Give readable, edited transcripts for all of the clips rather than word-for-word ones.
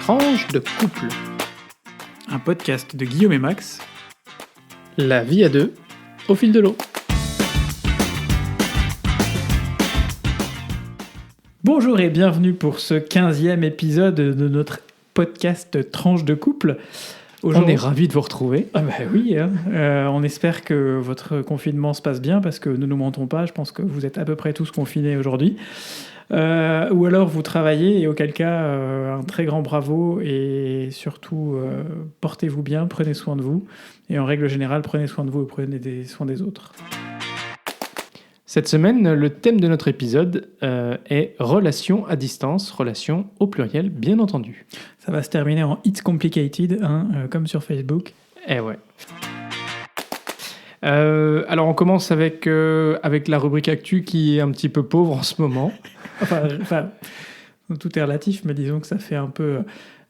Tranche de couple, un podcast de Guillaume et Max. la vie à deux, au fil de l'eau. Bonjour et bienvenue pour ce 15e épisode de notre podcast Tranche de couple. On est ravis de vous retrouver. Ah bah oui, hein. On espère que votre confinement se passe bien parce que ne nous mentons pas, je pense que vous êtes à peu près tous confinés aujourd'hui. Ou alors vous travaillez et auquel cas un très grand bravo et surtout portez-vous bien, prenez soin de vous et en règle générale prenez soin de vous et prenez soin des autres. Cette semaine, le thème de notre épisode est relations à distance, relations au pluriel bien entendu. Ça va se terminer en It's Complicated, comme sur Facebook. Eh ouais. Alors on commence avec la rubrique Actu qui est un petit peu pauvre en ce moment. Enfin, tout est relatif, mais disons que ça fait un peu...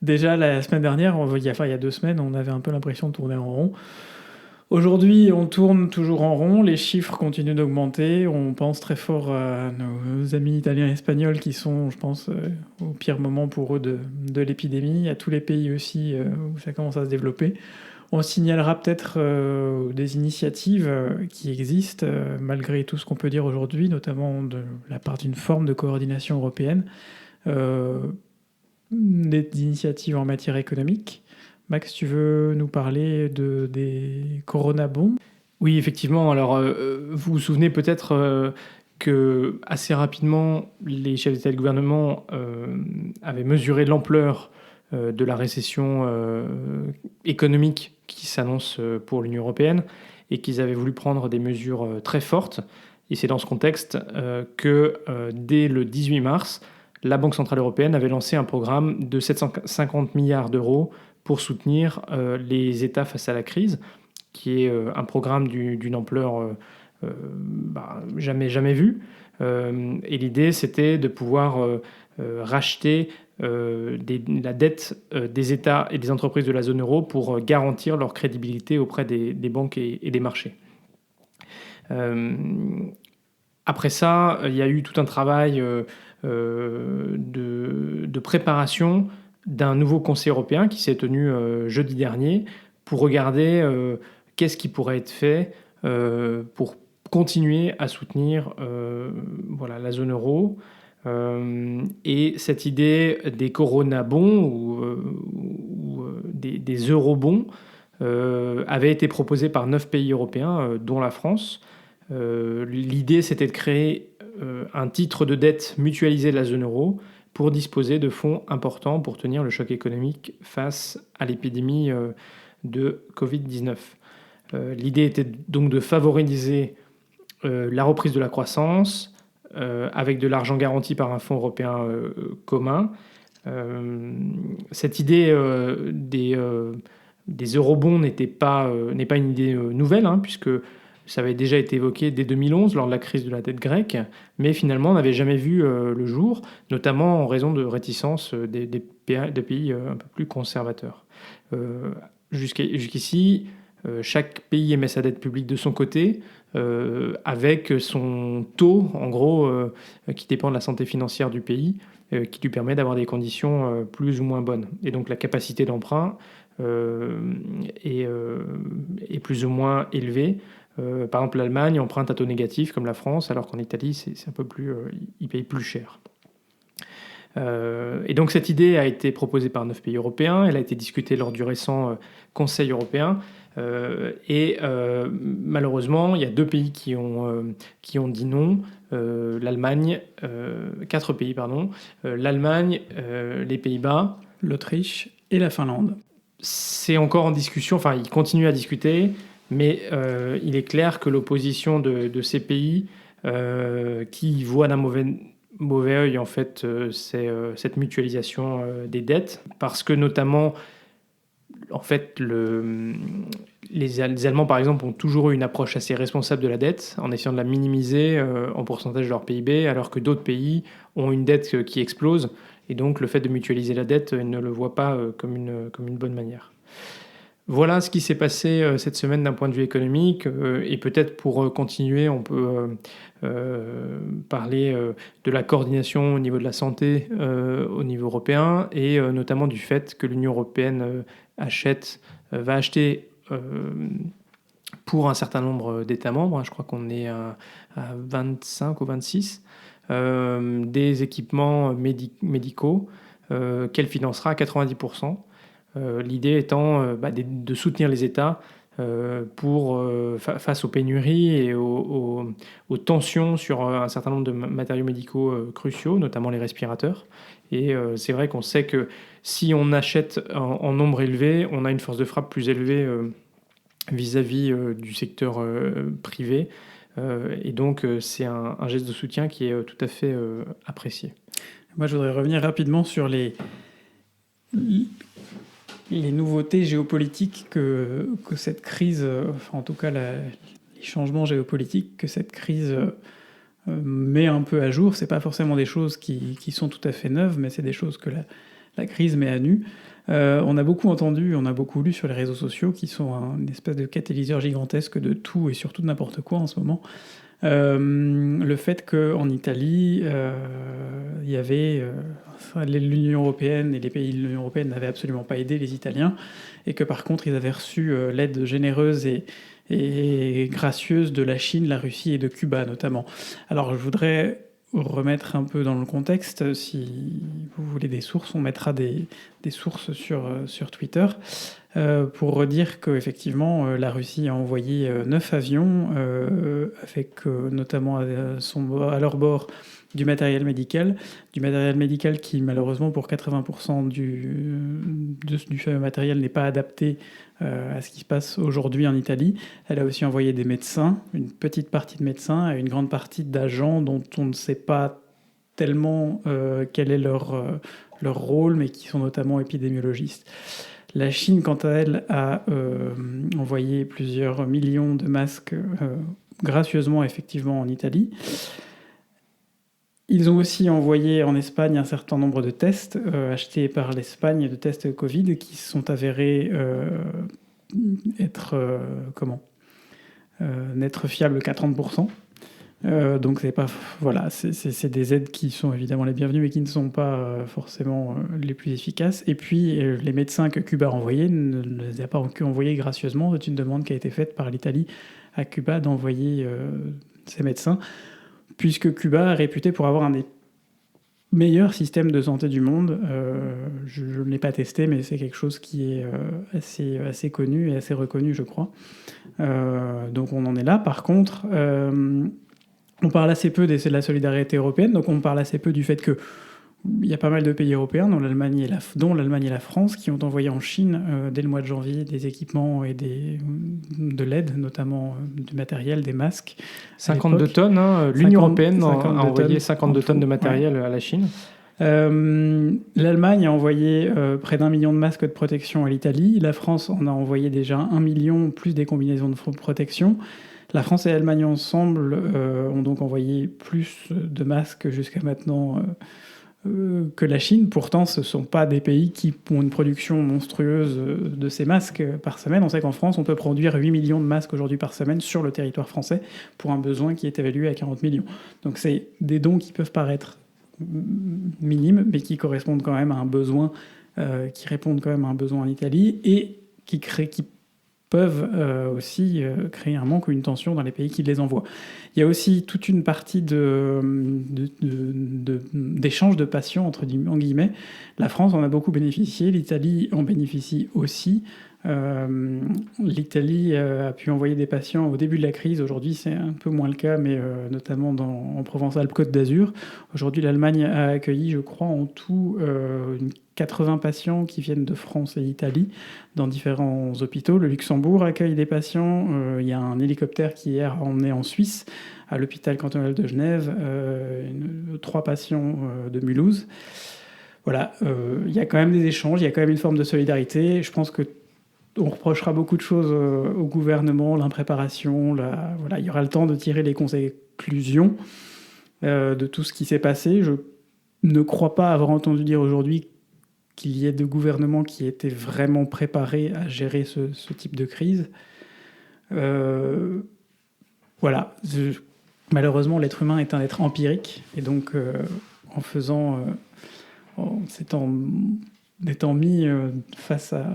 Déjà, la semaine dernière, il y a 2 semaines, on avait un peu l'impression de tourner en rond. Aujourd'hui, on tourne toujours en rond, les chiffres continuent d'augmenter, on pense très fort à nos amis italiens et espagnols qui sont, je pense, au pire moment pour eux de l'épidémie, à tous les pays aussi où ça commence à se développer. On signalera peut-être des initiatives qui existent, malgré tout ce qu'on peut dire aujourd'hui, notamment de la part d'une forme de coordination européenne, des initiatives en matière économique. Max, tu veux nous parler des Corona-Bonds ? Oui, effectivement. Alors, vous vous souvenez peut-être que assez rapidement, les chefs d'État et de gouvernement avaient mesuré l'ampleur de la récession économique qui s'annonce pour l'Union européenne et qu'ils avaient voulu prendre des mesures très fortes. Et c'est dans ce contexte que dès le 18 mars, la Banque centrale européenne avait lancé un programme de 750 milliards d'euros pour soutenir les États face à la crise, qui est un programme d'une ampleur jamais vue. Et l'idée, c'était de pouvoir racheter la dette des États et des entreprises de la zone euro pour garantir leur crédibilité auprès des banques et des marchés. Après ça, il y a eu tout un travail de préparation d'un nouveau Conseil européen qui s'est tenu jeudi dernier pour regarder qu'est-ce qui pourrait être fait pour continuer à soutenir la zone euro. Et cette idée des Corona-bonds ou des eurobonds avait été proposée par 9 pays européens, dont la France. L'idée, c'était de créer un titre de dette mutualisé de la zone euro pour disposer de fonds importants pour tenir le choc économique face à l'épidémie de Covid-19. L'idée était donc de favoriser la reprise de la croissance avec de l'argent garanti par un fonds européen commun. Cette idée des eurobonds n'est pas une idée nouvelle, puisque ça avait déjà été évoqué dès 2011 lors de la crise de la dette grecque, mais finalement on n'avait jamais vu le jour, notamment en raison de réticences des pays un peu plus conservateurs. Jusqu'ici, chaque pays émet sa dette publique de son côté, avec son taux, en gros, qui dépend de la santé financière du pays, qui lui permet d'avoir des conditions plus ou moins bonnes. Et donc la capacité d'emprunt est plus ou moins élevée. Par exemple, l'Allemagne emprunte à taux négatif comme la France, alors qu'en Italie, c'est un peu plus, ils payent plus cher. Et donc cette idée a été proposée par 9 pays européens, elle a été discutée lors du récent Conseil européen, et malheureusement, il y a 2 pays qui ont dit non, l'Allemagne, 4 pays, pardon, l'Allemagne, les Pays-Bas, l'Autriche et la Finlande. C'est encore en discussion, enfin ils continuent à discuter, mais il est clair que l'opposition de ces pays qui voient d'un mauvais œil en fait c'est cette mutualisation des dettes, parce que notamment en fait les Allemands par exemple ont toujours eu une approche assez responsable de la dette en essayant de la minimiser en pourcentage de leur PIB, alors que d'autres pays ont une dette qui explose, et donc le fait de mutualiser la dette, ils ne le voient pas comme une bonne manière. Voilà ce qui s'est passé cette semaine d'un point de vue économique. Et peut-être pour continuer, on peut parler de la coordination au niveau de la santé au niveau européen et notamment du fait que l'Union européenne va acheter pour un certain nombre d'États membres, hein, je crois qu'on est à 25 ou 26, des équipements médicaux qu'elle financera à 90%. L'idée étant de soutenir les États face aux pénuries et aux tensions sur un certain nombre de matériaux médicaux cruciaux, notamment les respirateurs. Et c'est vrai qu'on sait que si on achète en nombre élevé, on a une force de frappe plus élevée vis-à-vis du secteur privé. Et donc c'est un geste de soutien qui est tout à fait apprécié. Moi, je voudrais revenir rapidement sur les nouveautés géopolitiques que cette crise, en tout cas les changements géopolitiques que cette crise met un peu à jour. C'est pas forcément des choses qui sont tout à fait neuves, mais c'est des choses que la crise met à nu. On a beaucoup entendu, on a beaucoup lu sur les réseaux sociaux qui sont une espèce de catalyseur gigantesque de tout et surtout de n'importe quoi en ce moment. Le fait qu'en Italie, il y avait l'Union européenne et les pays de l'Union européenne n'avaient absolument pas aidé les Italiens et que par contre ils avaient reçu l'aide généreuse et gracieuse de la Chine, la Russie et de Cuba notamment. Alors je voudrais remettre un peu dans le contexte. Si vous voulez des sources, on mettra des sources sur Twitter pour redire qu'effectivement la Russie a envoyé 9 avions avec notamment à leur bord du matériel médical qui malheureusement pour 80% du fameux matériel n'est pas adapté à ce qui se passe aujourd'hui en Italie. Elle a aussi envoyé des médecins, une petite partie de médecins et une grande partie d'agents dont on ne sait pas tellement quel est leur rôle, mais qui sont notamment épidémiologistes. La Chine, quant à elle, a envoyé plusieurs millions de masques gracieusement, effectivement, en Italie. Ils ont aussi envoyé en Espagne un certain nombre de tests achetés par l'Espagne, de tests Covid, qui se sont avérés n'être fiables qu'à 30%. Donc c'est des aides qui sont évidemment les bienvenues, mais qui ne sont pas forcément les plus efficaces. Et puis les médecins que Cuba a envoyés ne les a pas envoyés gracieusement. C'est une demande qui a été faite par l'Italie à Cuba d'envoyer ces médecins, puisque Cuba est réputé pour avoir un des meilleurs systèmes de santé du monde. Je ne l'ai pas testé, mais c'est quelque chose qui est assez connu et assez reconnu, je crois. Donc on en est là. Par contre, on parle assez peu de la solidarité européenne, donc on parle assez peu du fait qu'il y a pas mal de pays européens, dont l'Allemagne et la France, qui ont envoyé en Chine, dès le mois de janvier, des équipements et de l'aide, notamment du matériel, des masques. 52 tonnes, hein. L'Union européenne a envoyé 52 tonnes de matériel à la Chine. L'Allemagne a envoyé près d'1 million de masques de protection à l'Italie. La France en a envoyé déjà 1 million, plus des combinaisons de protection. La France et l'Allemagne ensemble ont donc envoyé plus de masques jusqu'à maintenant que la Chine. Pourtant, ce ne sont pas des pays qui ont une production monstrueuse de ces masques par semaine. On sait qu'en France, on peut produire 8 millions de masques aujourd'hui par semaine sur le territoire français pour un besoin qui est évalué à 40 millions. Donc c'est des dons qui peuvent paraître minimes, mais qui correspondent quand même à un besoin, qui répondent quand même à un besoin en Italie et qui peuvent aussi créer un manque ou une tension dans les pays qui les envoient. Il y a aussi toute une partie d'échange de patients, en guillemets. La France en a beaucoup bénéficié, l'Italie en bénéficie aussi. L'Italie a pu envoyer des patients au début de la crise. Aujourd'hui, c'est un peu moins le cas, mais notamment en Provence-Alpes-Côte d'Azur. Aujourd'hui, l'Allemagne a accueilli, je crois, en tout 80 patients qui viennent de France et d'Italie dans différents hôpitaux. Le Luxembourg accueille des patients. Il y a un hélicoptère qui hier a emmené en Suisse, à l'hôpital cantonal de Genève, 3 patients de Mulhouse. Voilà, il y a quand même des échanges, il y a quand même une forme de solidarité. Je pense que on reprochera beaucoup de choses au gouvernement, l'impréparation. Il y aura le temps de tirer les conclusions de tout ce qui s'est passé. Je ne crois pas avoir entendu dire aujourd'hui qu'il y ait de gouvernements qui étaient vraiment préparés à gérer ce type de crise. Voilà. Malheureusement, l'être humain est un être empirique, et donc en s'étant mis face à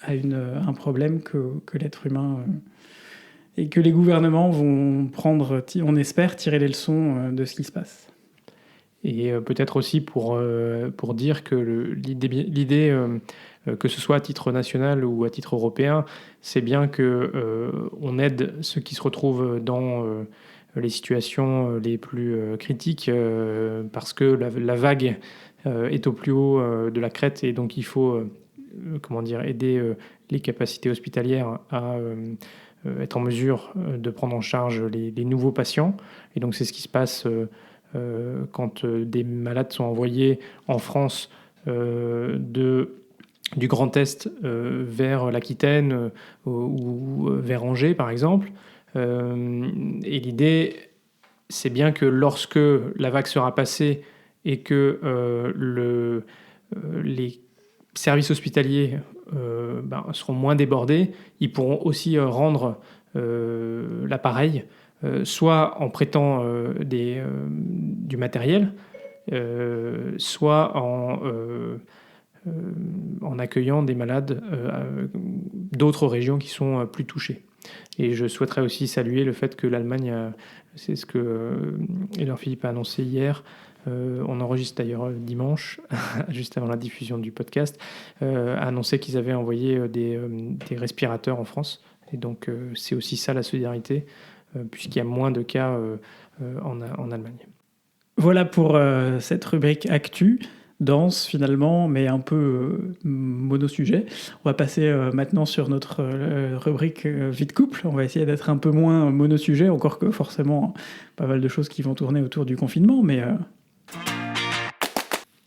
un problème que l'être humain et que les gouvernements vont prendre, on espère, tirer les leçons de ce qui se passe. Et peut-être aussi pour dire que l'idée que ce soit à titre national ou à titre européen, c'est bien qu'on aide ceux qui se retrouvent dans les situations les plus critiques, parce que la vague est au plus haut de la crête, et donc il faut aider les capacités hospitalières à être en mesure de prendre en charge les nouveaux patients. Et donc c'est ce qui se passe quand des malades sont envoyés en France du Grand Est vers l'Aquitaine ou vers Angers, par exemple. Et l'idée, c'est bien que lorsque la vague sera passée et que les services hospitaliers seront moins débordés, ils pourront aussi rendre l'appareil, soit en prêtant du matériel, soit en accueillant des malades d'autres régions qui sont plus touchées. Et je souhaiterais aussi saluer le fait que l'Allemagne, c'est ce que Édouard Philippe a annoncé hier, on enregistre d'ailleurs dimanche, juste avant la diffusion du podcast, a annoncé qu'ils avaient envoyé des respirateurs en France. Et donc c'est aussi ça la solidarité, puisqu'il y a moins de cas en Allemagne. Voilà pour cette rubrique Actu, dense finalement, mais un peu monosujet. On va passer maintenant sur notre rubrique Vie de couple. On va essayer d'être un peu moins monosujet, encore que forcément pas mal de choses qui vont tourner autour du confinement, mais...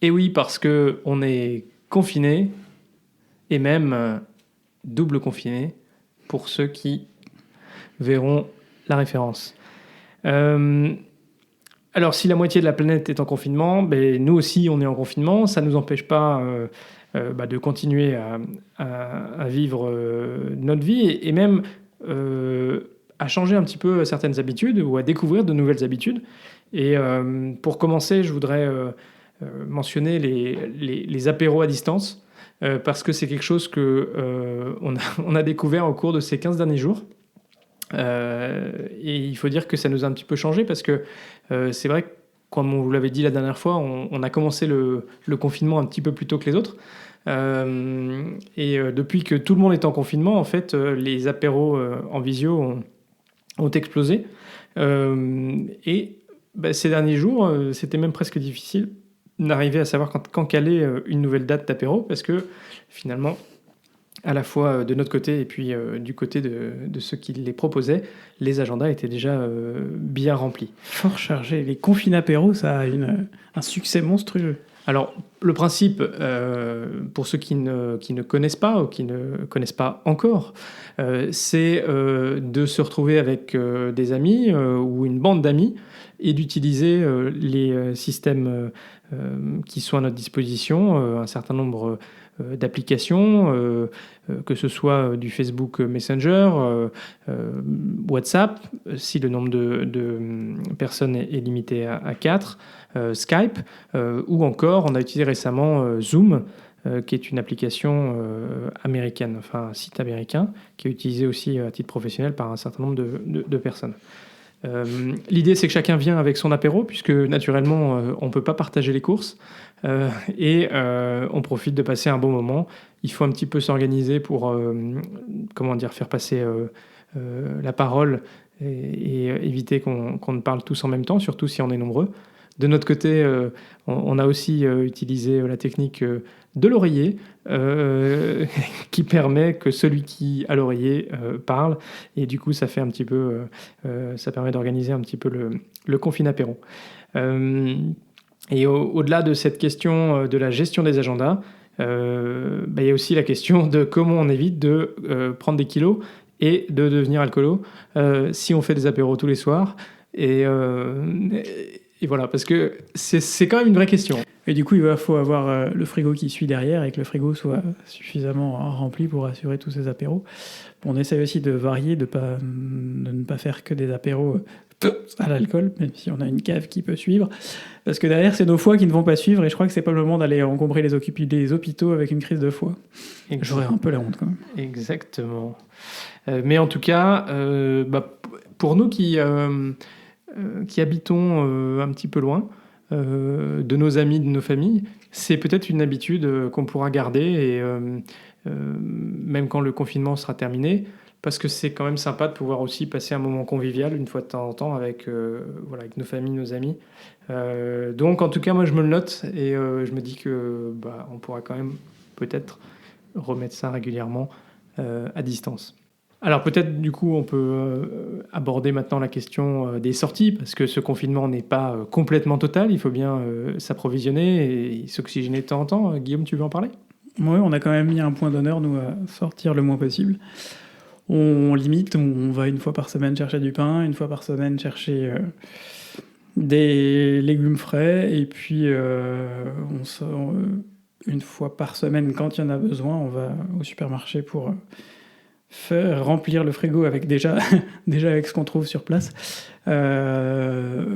Et oui, parce qu'on est confiné, et même double confiné, pour ceux qui verront la référence. Alors, si la moitié de la planète est en confinement, nous aussi, on est en confinement. Ça ne nous empêche pas de continuer à vivre notre vie, et même à changer un petit peu certaines habitudes ou à découvrir de nouvelles habitudes. Et pour commencer, je voudrais mentionner les apéros à distance, parce que c'est quelque chose qu'on a découvert au cours de ces 15 derniers jours. Et il faut dire que ça nous a un petit peu changé, parce que c'est vrai que, comme on vous l'avait dit la dernière fois, on a commencé le confinement un petit peu plus tôt que les autres. Et depuis que tout le monde est en confinement, en fait, les apéros en visio ont explosé. Et ces derniers jours, c'était même presque difficile d'arriver à savoir quand caler une nouvelle date d'apéro, parce que finalement, à la fois de notre côté et puis du côté de ceux qui les proposaient, les agendas étaient déjà bien remplis. Fort chargé. Les confine-apéros, ça a un succès monstrueux. Alors, le principe, pour ceux qui ne connaissent pas ou qui ne connaissent pas encore, c'est de se retrouver avec des amis ou une bande d'amis, et d'utiliser les systèmes qui sont à notre disposition, un certain nombre d'applications, que ce soit du Facebook Messenger, WhatsApp, si le nombre de personnes est limité à 4, Skype, ou encore on a utilisé récemment Zoom, qui est une application américaine, enfin un site américain, qui est utilisé aussi à titre professionnel par un certain nombre de personnes. L'idée, c'est que chacun vient avec son apéro, puisque naturellement, on ne peut pas partager les courses, et on profite de passer un bon moment. Il faut un petit peu s'organiser pour faire passer la parole et éviter qu'on ne parle tous en même temps, surtout si on est nombreux. De notre côté, on a aussi utilisé la technique de l'oreiller, qui permet que celui qui a l'oreiller parle, et du coup ça fait un petit peu, ça permet d'organiser un petit peu le confine-apéro. Et au-delà de cette question de la gestion des agendas, il y a aussi la question de comment on évite de prendre des kilos et de devenir alcoolo si on fait des apéros tous les soirs. Et Et voilà, parce que c'est quand même une vraie question. Et du coup, il faut avoir le frigo qui suit derrière et que le frigo soit suffisamment rempli pour assurer tous ces apéros. On essaie aussi de varier, de ne pas faire que des apéros à l'alcool, même si on a une cave qui peut suivre. Parce que derrière, c'est nos foies qui ne vont pas suivre et je crois que c'est pas le moment d'aller encombrer les hôpitaux avec une crise de foie. J'aurais un peu la honte quand même. Exactement. Mais en tout cas, pour nous qui habitons un petit peu loin de nos amis, de nos familles, c'est peut-être une habitude qu'on pourra garder, et même quand le confinement sera terminé, parce que c'est quand même sympa de pouvoir aussi passer un moment convivial une fois de temps en temps avec nos familles, nos amis. Donc en tout cas, moi je me le note, et je me dis que on pourra quand même peut-être remettre ça régulièrement à distance. Alors peut-être du coup on peut aborder maintenant la question des sorties, parce que ce confinement n'est pas complètement total, il faut bien s'approvisionner et s'oxygéner de temps en temps. Guillaume, tu veux en parler ? Oui, on a quand même mis un point d'honneur, nous, à sortir le moins possible. On limite, on va une fois par semaine chercher du pain, une fois par semaine chercher des légumes frais, et puis on sort une fois par semaine, quand il y en a besoin, on va au supermarché pour faire remplir le frigo avec déjà avec ce qu'on trouve sur place,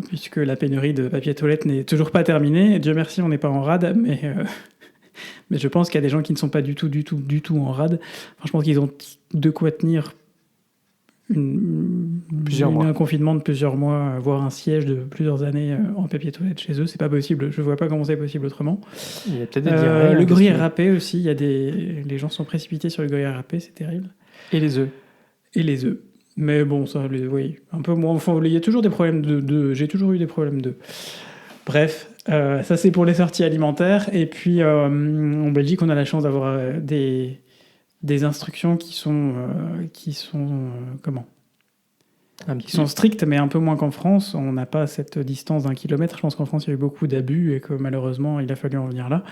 puisque la pénurie de papier toilette n'est toujours pas terminée. Dieu merci, on n'est pas en rade, mais je pense qu'il y a des gens qui ne sont pas du tout en rade. Enfin, je pense qu'ils ont de quoi tenir un confinement de plusieurs mois, voire un siège de plusieurs années en papier toilette chez eux. C'est pas possible. Je vois pas comment c'est possible autrement. Il y a peut-être des diarrhées. Le gruyère râpé aussi. Les gens sont précipités sur le gruyère râpé, c'est terrible. Et les œufs. Et les œufs. Mais bon, ça, oui, un peu moins. Enfin, il y a toujours des problèmes de. J'ai toujours eu des problèmes de. Bref, ça c'est pour les sorties alimentaires. Et puis en Belgique, on a la chance d'avoir des instructions qui sont strictes, mais un peu moins qu'en France. On n'a pas cette distance d'1 kilomètre. Je pense qu'en France, il y a eu beaucoup d'abus et que malheureusement, il a fallu en venir là.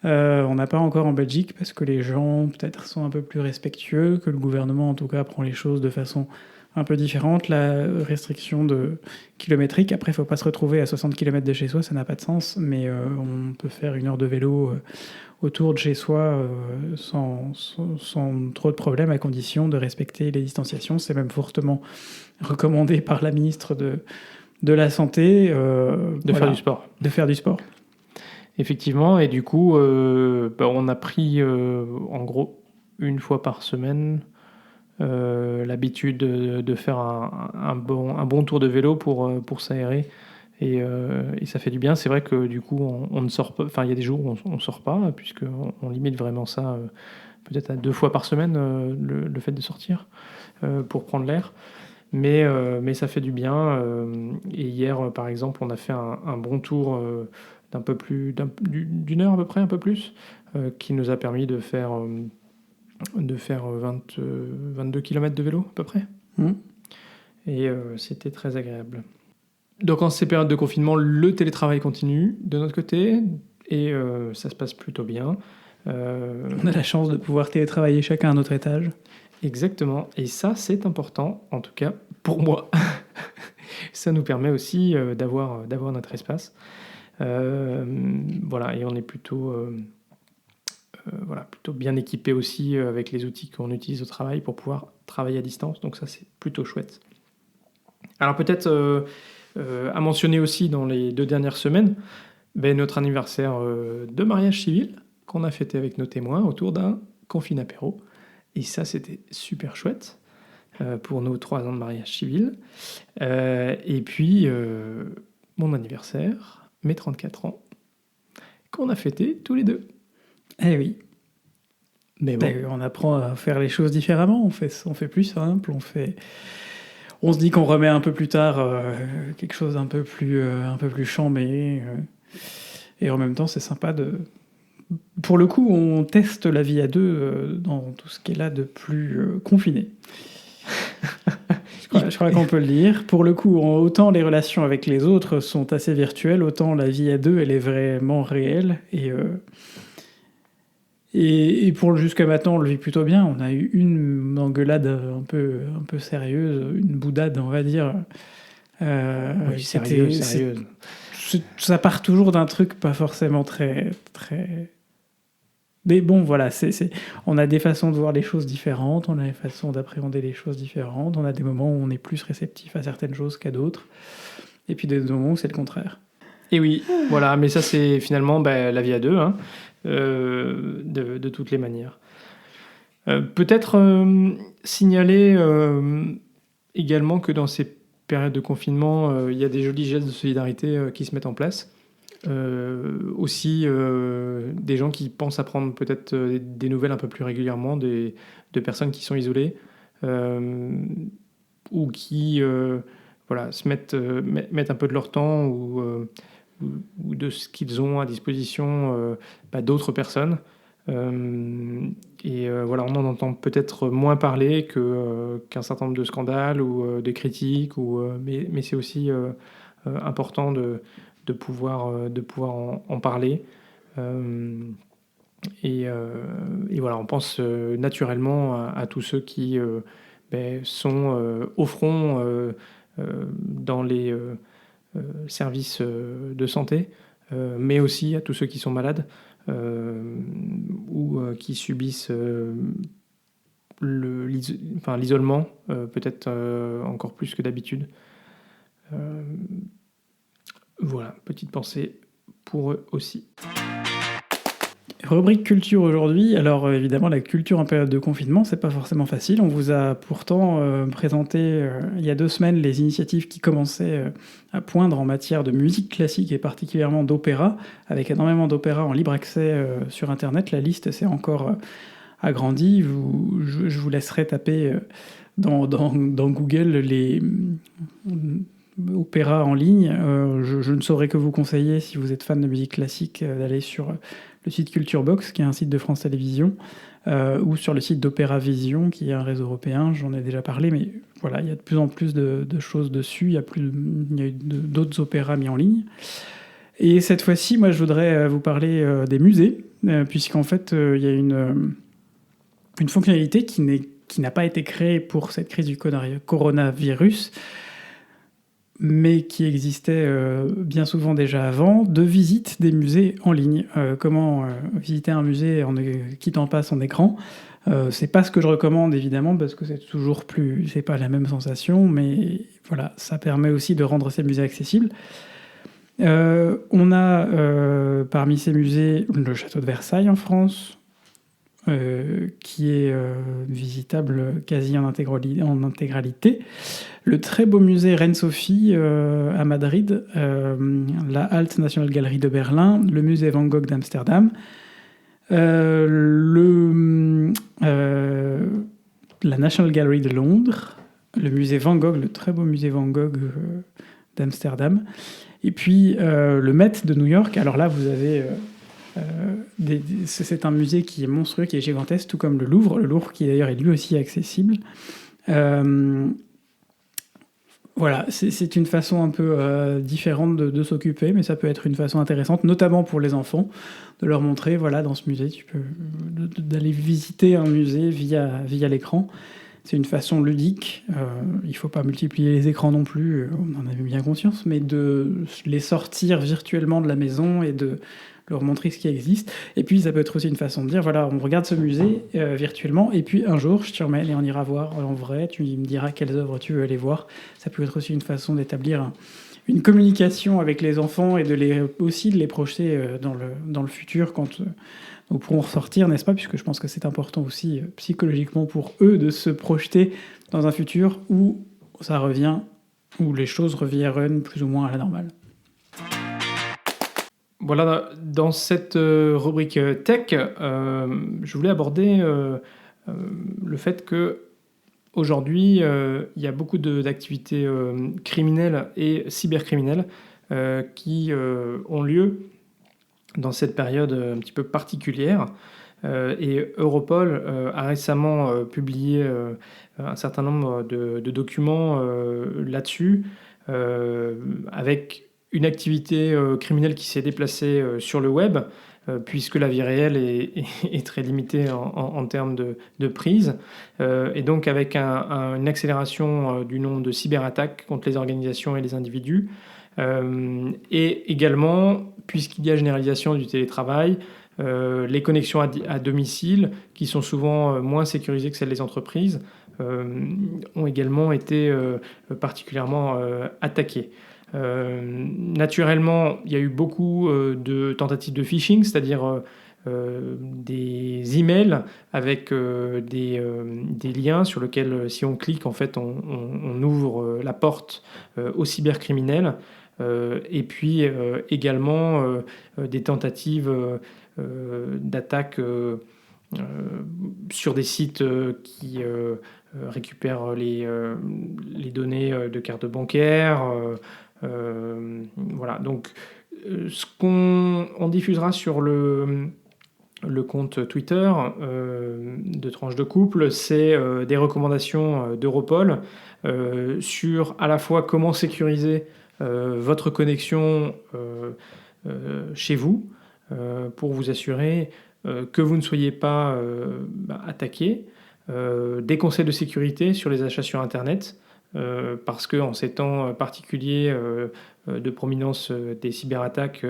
On n'a pas encore en Belgique parce que les gens peut-être sont un peu plus respectueux, que le gouvernement en tout cas prend les choses de façon un peu différente. La restriction de kilométrique, après il ne faut pas se retrouver à 60 km de chez soi, ça n'a pas de sens, mais on peut faire 1 heure de vélo autour de chez soi sans trop de problèmes, à condition de respecter les distanciations. C'est même fortement recommandé par la ministre de la Santé faire du sport. De faire du sport. Effectivement, et du coup, on a pris en gros 1 fois par semaine l'habitude de faire un bon tour de vélo pour s'aérer, et ça fait du bien. C'est vrai que du coup, on ne sort pas. Enfin, il y a des jours où on sort pas, puisqu'on limite vraiment ça peut-être à 2 fois par semaine, le fait de sortir pour prendre l'air. Mais ça fait du bien. Et hier, par exemple, on a fait un bon tour d'un peu plus d'une heure à peu près, un peu plus, qui nous a permis de faire 22 km de vélo à peu près. Et c'était très agréable. Donc en ces périodes de confinement, le télétravail continue de notre côté, et ça se passe plutôt bien. On a la chance de pouvoir télétravailler chacun à notre étage. Exactement, et ça c'est important, en tout cas pour moi. Ça nous permet aussi d'avoir notre espace. Voilà, et on est plutôt bien équipé aussi avec les outils qu'on utilise au travail pour pouvoir travailler à distance, donc ça c'est plutôt chouette. Alors peut-être à mentionner aussi dans les 2 dernières semaines, notre anniversaire de mariage civil qu'on a fêté avec nos témoins autour d'un confine apéro, et ça c'était super chouette pour nos 3 ans de mariage civil. Et puis mon anniversaire, mes 34 ans, qu'on a fêté tous les 2. Eh oui. Mais bon. On apprend à faire les choses différemment, on fait plus simple, on se dit qu'on remet un peu plus tard quelque chose un peu plus chambé, et en même temps c'est sympa pour le coup, on teste la vie à 2 dans tout ce qui est là de plus confiné. Je crois qu'on peut le dire. Pour le coup, autant les relations avec les autres sont assez virtuelles, autant la vie à 2, elle est vraiment réelle. Et jusqu'à maintenant, on le vit plutôt bien. On a eu une engueulade un peu sérieuse, une boudade, on va dire, Oui, sérieux. Ça part toujours d'un truc pas forcément très... Mais bon, voilà, on a des façons de voir les choses différentes, on a des façons d'appréhender les choses différentes, on a des moments où on est plus réceptif à certaines choses qu'à d'autres, et puis des moments où c'est le contraire. Et oui, voilà, mais ça c'est finalement la vie à deux, hein, de toutes les manières. Peut-être signaler également que dans ces périodes de confinement, il y a des jolis gestes de solidarité qui se mettent en place. Aussi des gens qui pensent à prendre peut-être des nouvelles un peu plus régulièrement de personnes qui sont isolées ou qui se mettent un peu de leur temps ou de ce qu'ils ont à disposition d'autres personnes. Voilà, on en entend peut-être moins parler qu'un certain nombre de scandales ou de critiques, mais c'est aussi important de pouvoir en parler. Et voilà, on pense naturellement à tous ceux qui sont au front dans les services de santé, mais aussi à tous ceux qui sont malades ou qui subissent l'isolement, peut-être encore plus que d'habitude. Voilà, petite pensée pour eux aussi. Rubrique culture aujourd'hui. Alors évidemment, la culture en période de confinement, c'est pas forcément facile. On vous a pourtant présenté il y a 2 semaines les initiatives qui commençaient à poindre en matière de musique classique et particulièrement d'opéra, avec énormément d'opéras en libre accès sur Internet. La liste s'est encore agrandie. Je vous laisserai taper dans Google les opéras en ligne. Je ne saurais que vous conseiller, si vous êtes fan de musique classique, d'aller sur le site Culture Box, qui est un site de France Télévisions, ou sur le site d'Opéra Vision, qui est un réseau européen. J'en ai déjà parlé, mais voilà, il y a de plus en plus de choses dessus. Il y a eu d'autres opéras mis en ligne. Et cette fois-ci, moi, je voudrais vous parler des musées, puisqu'en fait, il y a une fonctionnalité qui n'a pas été créée pour cette crise du coronavirus, mais qui existait bien souvent déjà avant, de visite des musées en ligne. Comment visiter un musée en ne quittant pas son écran. C'est pas ce que je recommande, évidemment, parce que c'est pas la même sensation, mais voilà, ça permet aussi de rendre ces musées accessibles. On a parmi ces musées le château de Versailles en France, qui est visitable quasi en intégralité. Le très beau musée Reine-Sophie à Madrid, la Alte National Gallery de Berlin, le musée Van Gogh d'Amsterdam, la National Gallery de Londres, le musée Van Gogh, le très beau musée Van Gogh d'Amsterdam, et puis le Met de New York. Alors là, vous avez... c'est un musée qui est monstrueux, qui est gigantesque, tout comme le Louvre qui d'ailleurs est lui aussi accessible. Voilà, c'est une façon un peu différente de s'occuper, mais ça peut être une façon intéressante, notamment pour les enfants, de leur montrer, voilà, dans ce musée, d'aller visiter un musée via l'écran. C'est une façon ludique. Il ne faut pas multiplier les écrans non plus, on en a bien conscience, mais de les sortir virtuellement de la maison et de leur montrer ce qui existe. Et puis, ça peut être aussi une façon de dire, voilà, on regarde ce musée virtuellement, et puis un jour, je t'y emmène et on ira voir en vrai, tu me diras quelles œuvres tu veux aller voir. Ça peut être aussi une façon d'établir une communication avec les enfants et de les projeter dans le futur quand nous pourrons ressortir, n'est-ce pas? Puisque je pense que c'est important aussi psychologiquement pour eux de se projeter dans un futur où ça revient, où les choses reviennent plus ou moins à la normale. Voilà, dans cette rubrique tech, je voulais aborder le fait que aujourd'hui, il y a beaucoup d'activités criminelles et cybercriminelles qui ont lieu dans cette période un petit peu particulière. Et Europol a récemment publié un certain nombre de documents là-dessus, avec une activité criminelle qui s'est déplacée sur le web, puisque la vie réelle est très limitée en termes de prise. Et donc avec une accélération du nombre de cyberattaques contre les organisations et les individus. Et également, puisqu'il y a généralisation du télétravail, les connexions à domicile, qui sont souvent moins sécurisées que celles des entreprises, ont également été particulièrement attaquées. Naturellement, il y a eu beaucoup de tentatives de phishing, c'est-à-dire des emails avec des liens sur lesquels, si on clique, en fait, on ouvre la porte aux cybercriminels. Et puis également des tentatives d'attaque sur des sites qui récupèrent les données de cartes bancaires. Voilà, donc ce qu'on diffusera sur le compte Twitter de Tranche de Couple, c'est des recommandations d'Europol sur à la fois comment sécuriser votre connexion chez vous pour vous assurer que vous ne soyez pas attaqué, des conseils de sécurité sur les achats sur Internet, parce qu'en ces temps particuliers de prominence des cyberattaques,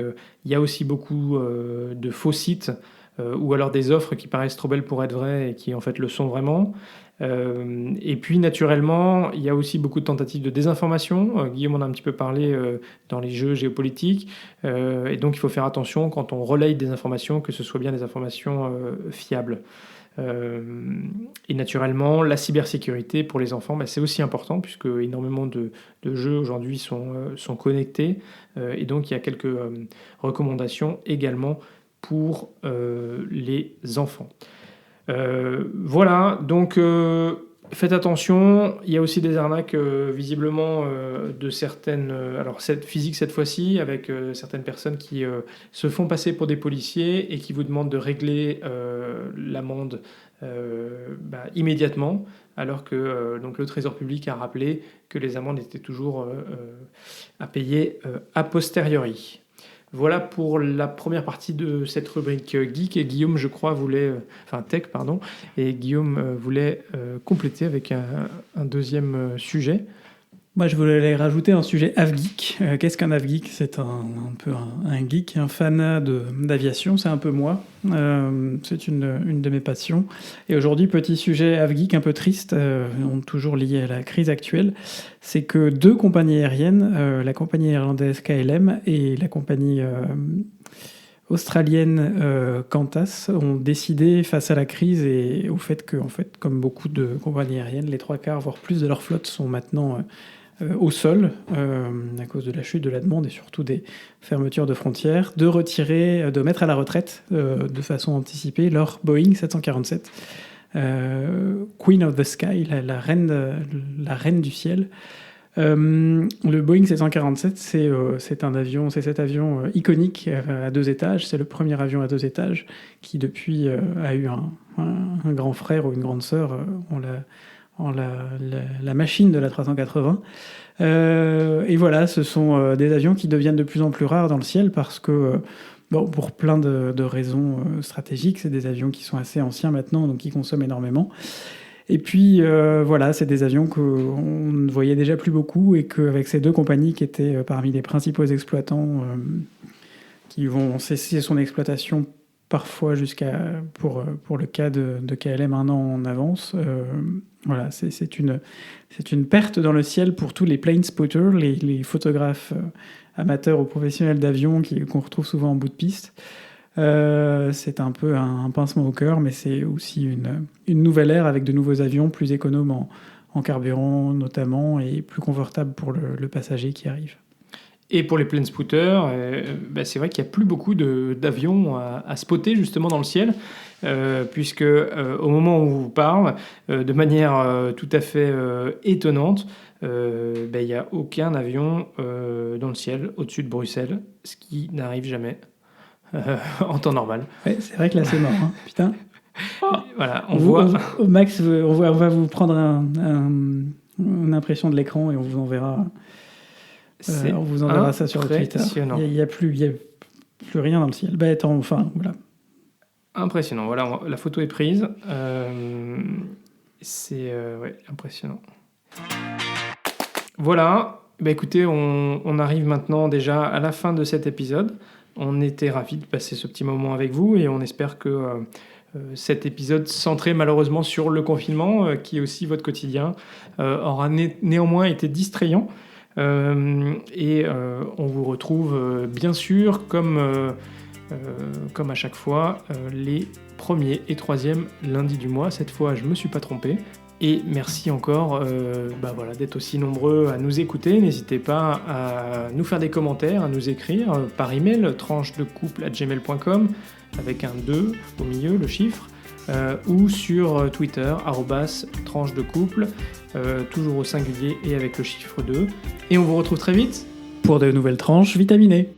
il y a aussi beaucoup de faux sites ou alors des offres qui paraissent trop belles pour être vraies et qui en fait le sont vraiment. Et puis naturellement, il y a aussi beaucoup de tentatives de désinformation. Guillaume en a un petit peu parlé dans les jeux géopolitiques. Et donc il faut faire attention quand on relaye des informations, que ce soit bien des informations fiables. Et naturellement, la cybersécurité pour les enfants, c'est aussi important puisque énormément de jeux aujourd'hui sont connectés. Et donc il y a quelques recommandations également pour les enfants. Voilà, donc faites attention, il y a aussi des arnaques visiblement de certaines, alors physiques cette fois-ci, avec certaines personnes qui se font passer pour des policiers et qui vous demandent de régler l'amende immédiatement, alors que donc le Trésor public a rappelé que les amendes étaient toujours à payer a posteriori. Voilà pour la première partie de cette rubrique geek, et Guillaume, je crois, tech, pardon, et Guillaume voulait compléter avec un deuxième sujet. Moi, je voulais rajouter un sujet avgeek. Qu'est-ce qu'un avgeek ? C'est un peu un geek, un fanat d'aviation, c'est un peu moi. C'est une de mes passions. Et aujourd'hui, petit sujet avgeek un peu triste, toujours lié à la crise actuelle, c'est que deux compagnies aériennes, la compagnie irlandaise KLM et la compagnie australienne Qantas, ont décidé, face à la crise et au fait que, en fait, comme beaucoup de compagnies aériennes, les 3/4, voire plus de leur flotte sont maintenant au sol, à cause de la chute de la demande et surtout des fermetures de frontières, de mettre à la retraite de façon anticipée leur Boeing 747, Queen of the Sky, la reine du ciel. Le Boeing 747, c'est cet avion iconique à 2 étages. C'est le premier avion à 2 étages qui, depuis, a eu un grand frère ou une grande sœur en la machine de la 380. Et voilà, ce sont des avions qui deviennent de plus en plus rares dans le ciel parce que, pour plein de raisons stratégiques, c'est des avions qui sont assez anciens maintenant, donc qui consomment énormément. Et puis, voilà, c'est des avions qu'on ne voyait déjà plus beaucoup et qu'avec ces deux compagnies qui étaient parmi les principaux exploitants qui vont cesser son exploitation parfois pour le cas de KLM, 1 an en avance. Voilà, c'est une perte dans le ciel pour tous les plane spotters, les photographes amateurs ou professionnels d'avions qu'on retrouve souvent en bout de piste. C'est un peu un pincement au cœur, mais c'est aussi une nouvelle ère avec de nouveaux avions plus économes en carburant notamment et plus confortables pour le passager qui arrive. Et pour les plane spotters, c'est vrai qu'il n'y a plus beaucoup d'avions à spotter justement dans le ciel, puisque au moment où on vous parle, de manière tout à fait étonnante, il n'y a aucun avion dans le ciel au-dessus de Bruxelles, ce qui n'arrive jamais en temps normal. Ouais, c'est vrai que là c'est mort, hein. Putain. Voilà, on voit. Max, on va vous prendre une impression de l'écran et on vous enverra On vous enverra ça sur le Twitter. Il n'y a plus rien dans le ciel. Enfin, voilà. Impressionnant. Voilà, la photo est prise. C'est impressionnant. Voilà. Écoutez, on arrive maintenant déjà à la fin de cet épisode. On était ravis de passer ce petit moment avec vous et on espère que cet épisode centré malheureusement sur le confinement, qui est aussi votre quotidien, aura néanmoins été distrayant. Et on vous retrouve bien sûr comme à chaque fois les 1er et 3e lundis du mois. Cette fois je me suis pas trompé. Et merci encore d'être aussi nombreux à nous écouter. N'hésitez pas à nous faire des commentaires, à nous écrire par email tranchedecouple@gmail.com avec un 2 au milieu, le chiffre, ou sur Twitter @tranchedecouple, toujours au singulier et avec le chiffre 2. Et on vous retrouve très vite pour de nouvelles tranches vitaminées.